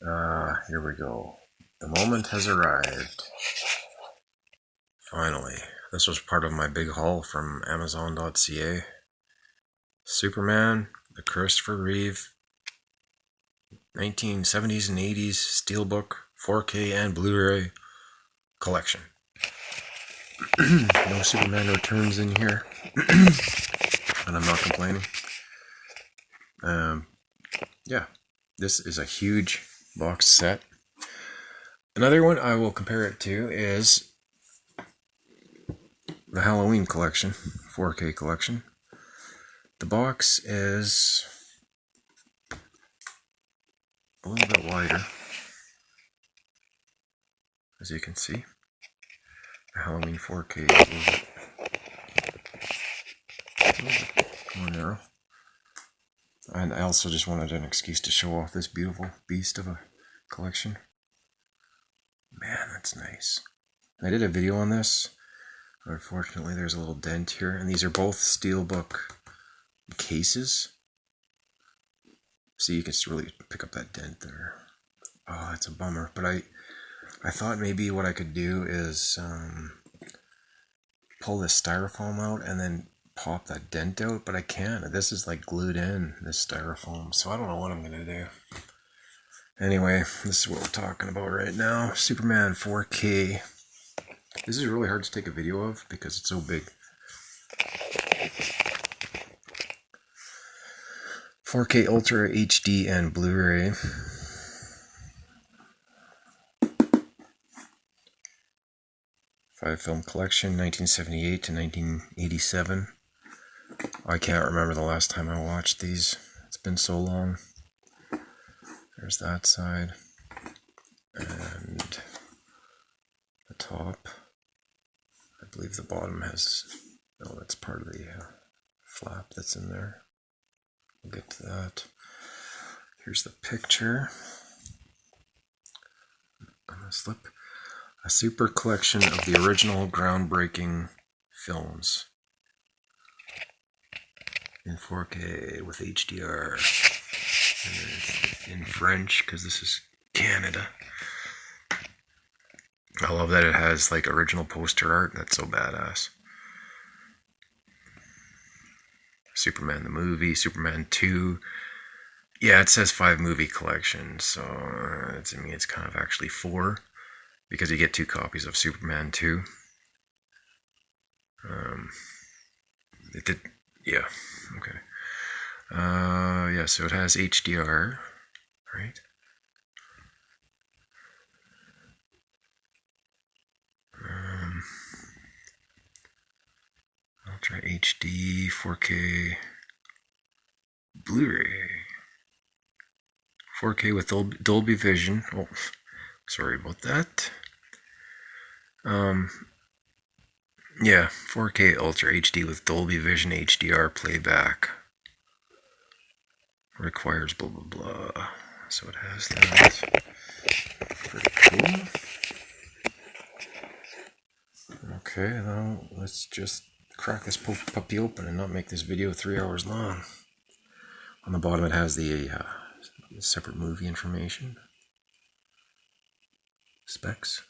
Here we go. The moment has arrived. Finally. This was part of my big haul from Amazon.ca. Superman, the Christopher Reeve, 1970s and 80s Steelbook, 4K and Blu-ray collection. No Superman Returns in here, and I'm not complaining. Yeah, this is a huge box set. Another one I will compare it to is the Halloween collection, 4K collection. The box is a little bit wider, as you can see. The Halloween 4K is a little bit more narrow. And I also just wanted an excuse to show off this beautiful beast of a collection. Man, that's nice. I did a video on this. Unfortunately, there's a little dent here. And these are both Steelbook cases. So you can just really pick up that dent there. Oh, that's a bummer. But I thought maybe what I could do is pull this styrofoam out and then pop that dent out, but I can't. This is like glued in, this styrofoam, so I don't know what I'm gonna do. Anyway, this is what we're talking about right now. Superman 4K. This is really hard to take a video of because it's so big. 4K Ultra HD and Blu-ray. Five film collection, 1978 to 1987. I can't remember the last time I watched these. It's been so long. There's that side. And the top. I believe the bottom has... No, that's part of the flap that's in there. We'll get to that. Here's the picture. On the slip. A super collection of the original groundbreaking films. In 4K with HDR. And it's in French because this is Canada. I love that it has like original poster art. That's so badass. Superman the movie, Superman 2. Yeah, it says 5 movie collection, so it's kind of actually 4 because you get 2 copies of Superman 2. It did, yeah, okay. Yeah, so it has HDR, right? Ultra HD, 4K, Blu-ray, 4K with Dolby Vision. Oh, sorry about that. Yeah, 4K Ultra HD with Dolby Vision HDR playback. Requires blah blah blah. So it has that. Pretty cool. Okay, now let's just crack this puppy open and not make this video 3 hours long. On the bottom it has the separate movie information. Specs.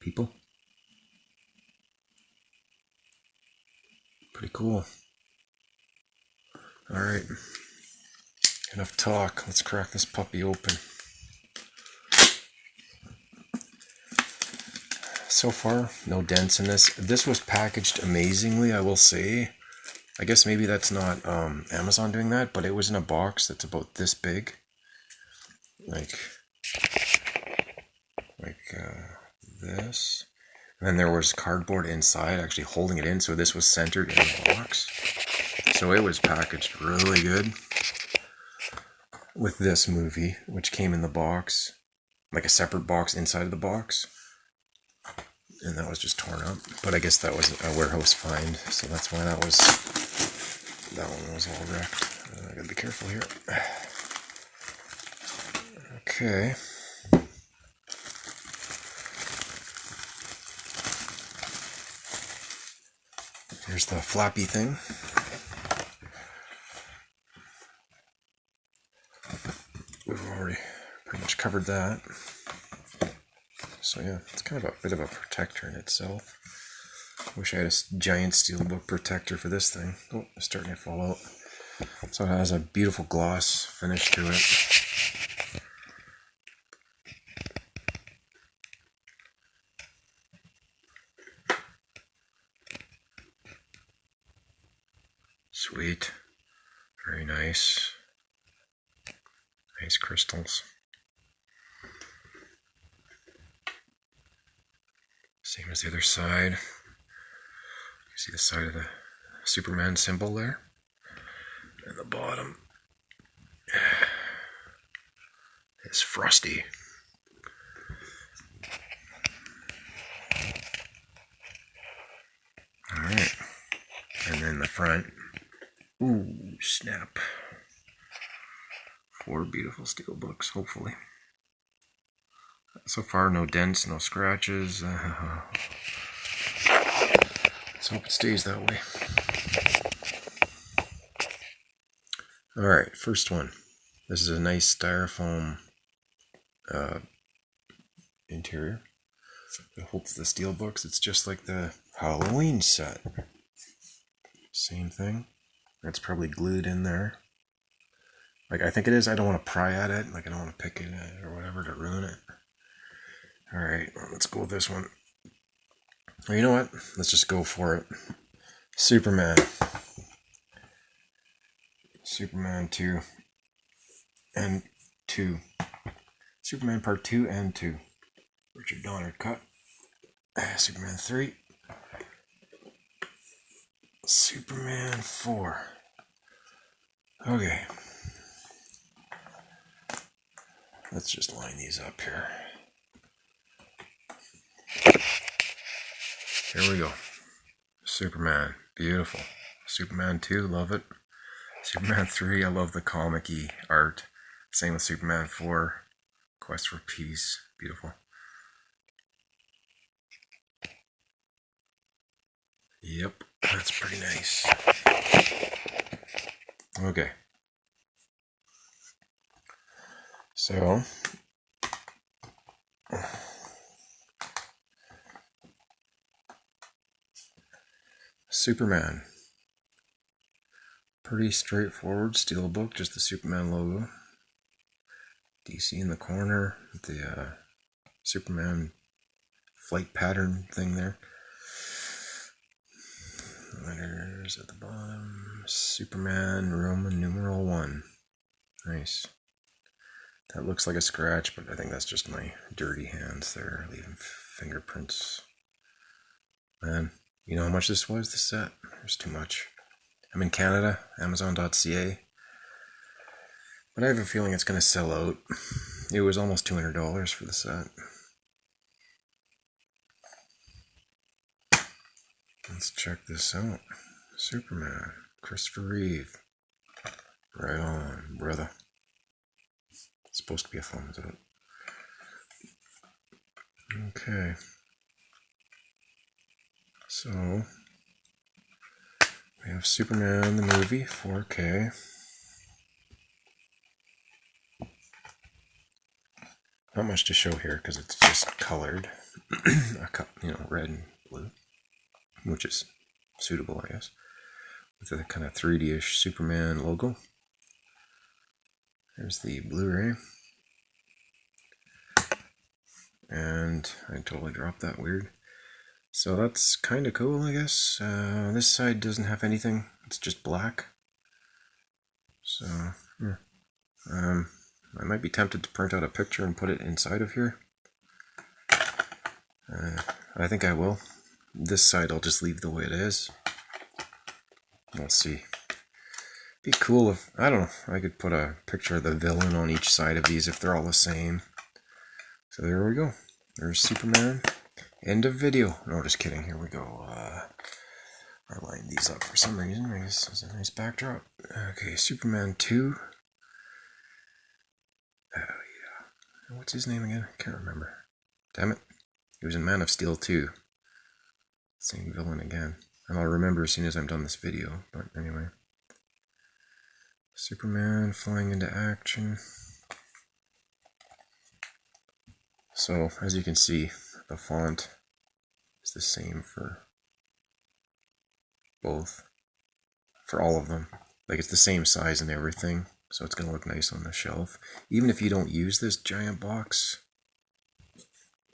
People. Pretty cool. Alright. Enough talk. Let's crack this puppy open. So far, no dents in this. This was packaged amazingly, I will say. I guess maybe that's not Amazon doing that, but it was in a box that's about this big. Like this. And then there was cardboard inside actually holding it in, so this was centered in the box. So it was packaged really good. With this movie, which came in the box, like a separate box inside of the box. And that was just torn up. But I guess that was a warehouse find, so that's why that one was all wrecked. I gotta be careful here. Okay. Here's the flappy thing. We've already pretty much covered that. So yeah, it's kind of a bit of a protector in itself. Wish I had a giant Steelbook protector for this thing. Oh, it's starting to fall out. So it has a beautiful gloss finish to it. Sweet. Very nice. Nice crystals. Same as the other side. You see the side of the Superman symbol there. And the bottom is frosty. Alright. And then the front. Ooh, snap. 4 beautiful Steelbooks, hopefully. So far, no dents, no scratches. Let's hope it stays that way. Alright, first one. This is a nice styrofoam interior. It holds the Steelbooks. It's just like the Halloween set. Same thing. It's probably glued in there. Like, I think it is. I don't want to pry at it. Like, I don't want to pick at it or whatever to ruin it. Alright, well, let's go with this one. Well, you know what? Let's just go for it. Superman. Superman 2 and 2. Superman Part 2 and 2. Richard Donner cut. Superman 3. Superman 4. Okay. Let's just line these up here. Here we go. Superman. Beautiful. Superman 2. Love it. Superman 3. I love the comic-y art. Same with Superman 4. Quest for Peace. Beautiful. Yep. That's pretty nice. Okay. So, Superman. Pretty straightforward Steelbook, just the Superman logo. DC in the corner, the Superman flight pattern thing there. Letters at the bottom. Superman Roman numeral 1. Nice. That looks like a scratch, but I think that's just my dirty hands there, leaving fingerprints. Man, you know how much this was, this set? There's too much. I'm in Canada, Amazon.ca. But I have a feeling it's going to sell out. It was almost $200 for the set. Let's check this out. Superman. Christopher Reeve. Right on, brother. It's supposed to be a thumbs up. Okay. So, we have Superman the movie, 4K. Not much to show here because it's just colored. Red and blue. Which is suitable, I guess, with a kind of 3D-ish Superman logo. There's the Blu-ray. And I totally dropped that, weird. So that's kind of cool, I guess. This side doesn't have anything. It's just black. So, yeah. I might be tempted to print out a picture and put it inside of here. I think I will. This side I'll just leave the way it is. We'll see. Be cool if, I don't know, I could put a picture of the villain on each side of these if they're all the same. So there we go. There's Superman. End of video. No, just kidding. Here we go. I lined these up for some reason. I guess it's a nice backdrop. Okay, Superman 2. Oh, yeah. What's his name again? I can't remember. Damn it. He was in Man of Steel 2. Same villain again. And I'll remember as soon as I'm done this video. But anyway. Superman flying into action. So as you can see, the font is the same for both, for all of them. Like it's the same size and everything, so it's gonna look nice on the shelf. Even if you don't use this giant box,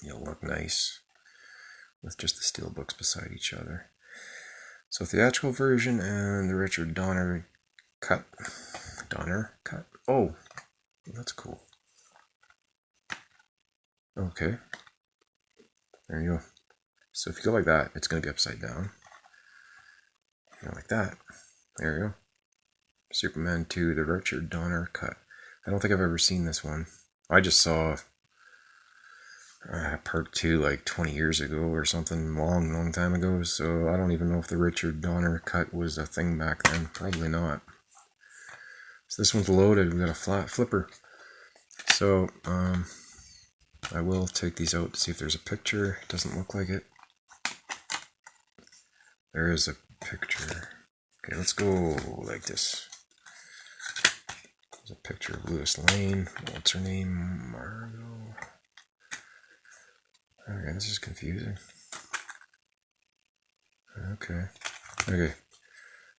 it'll look nice with just the Steelbooks beside each other. So theatrical version and the Richard Donner cut. Oh, that's cool. Okay. There you go. So if you go like that, it's going to be upside down. You know, like that. There you go. Superman 2, the Richard Donner cut. I don't think I've ever seen this one. I just saw part 2 like 20 years ago or something, long time ago, so I don't even know if the Richard Donner cut was a thing back then. Probably not. So this one's loaded. We've got a flat flipper. So I will take these out to see if there's a picture. It doesn't look like it. There is a picture. Okay, let's go like this. There's a picture of Lois Lane. What's her name? Margot. Okay, this is confusing. Okay.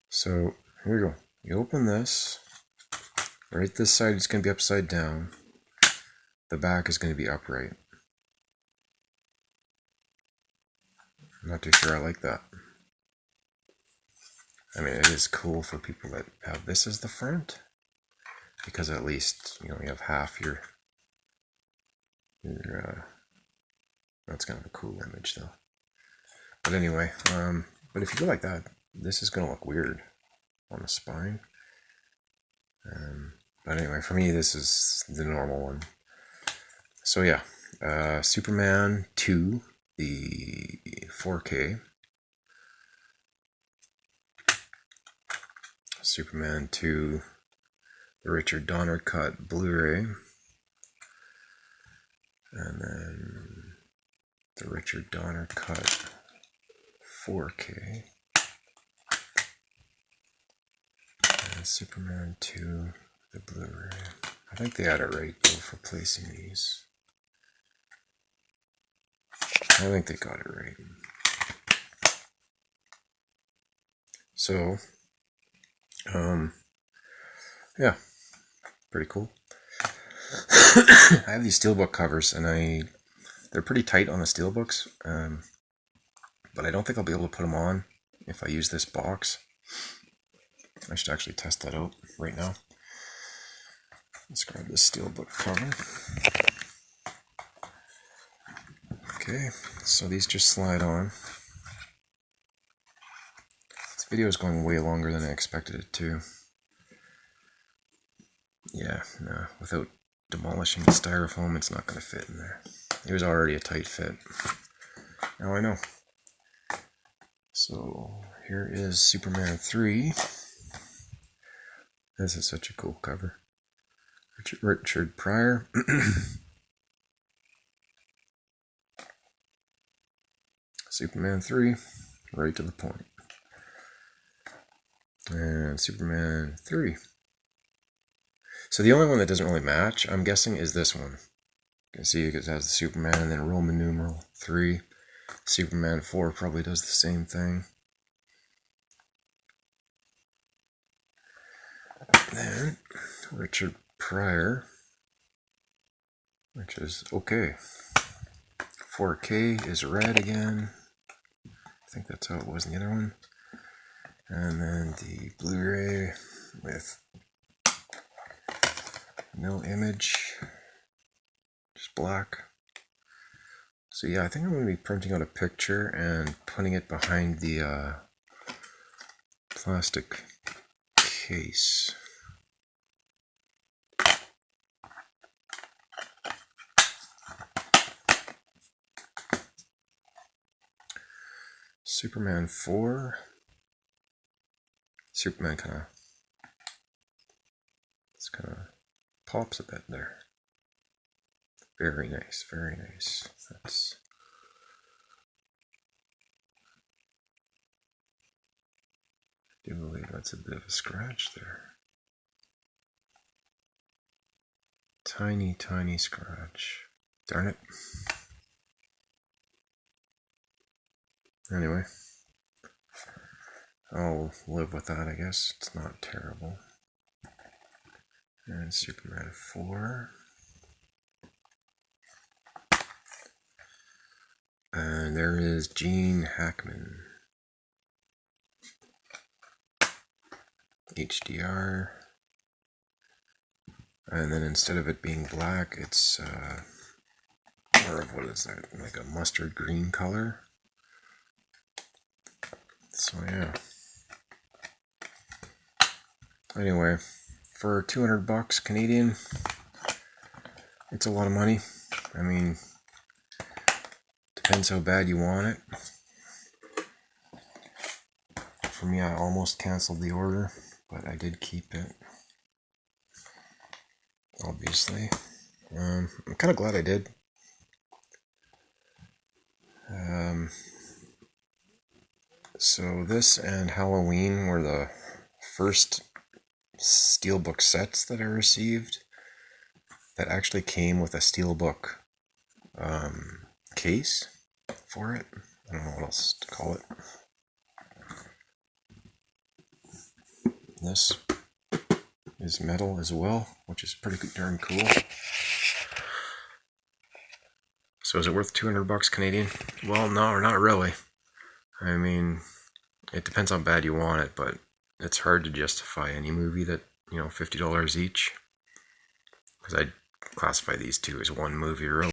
So here we go. You open this. Right, this side is going to be upside down. The back is going to be upright. I'm not too sure I like that. I mean, it is cool for people that have this as the front, because at least, you know, you have half your that's kind of a cool image though. But anyway, but if you go like that, this is going to look weird on the spine. But anyway, for me, this is the normal one. So yeah, Superman 2, the 4K. Superman 2, the Richard Donner cut Blu-ray. And then the Richard Donner cut 4K. And Superman 2, the Blu-ray. I think they had it right though for placing these. I think they got it right. So, yeah, pretty cool. I have these Steelbook covers, and they're pretty tight on the Steelbooks, but I don't think I'll be able to put them on if I use this box. I should actually test that out right now. Let's grab this Steelbook cover. Okay, so these just slide on. This video is going way longer than I expected it to. Yeah, no, without demolishing the styrofoam, it's not going to fit in there. It was already a tight fit. Now I know. So here is Superman 3. This is such a cool cover. Richard Pryor. Superman 3, right to the point. And Superman 3. So the only one that doesn't really match, I'm guessing, is this one. You can see it has the Superman and then Roman numeral 3. Superman 4 probably does the same thing. Then Richard Pryor, which is okay. 4K is red again. I think that's how it was in the other one. And then the Blu-ray with no image, just black. So yeah, I think I'm going to be printing out a picture and putting it behind the plastic case. Superman 4. Superman kind of pops a bit there. Very nice, very nice. I do believe that's a bit of a scratch there. Tiny, tiny scratch. Darn it. Anyway, I'll live with that, I guess. It's not terrible. And Superman 4. And there is Gene Hackman. HDR. And then instead of it being black, it's more of, what is that, like a mustard green color. So yeah. Anyway, for 200 bucks Canadian, it's a lot of money. I mean, depends how bad you want it. For me, I almost canceled the order, but I did keep it. Obviously. I'm kind of glad I did. So this and Halloween were the first Steelbook sets that I received that actually came with a Steelbook case for it. I don't know what else to call it. This is metal as well, which is pretty darn cool. So is it worth 200 bucks Canadian? Well, no, not really. I mean, it depends how bad you want it, but it's hard to justify any movie that, $50 each. Because I classify these two as one movie, really.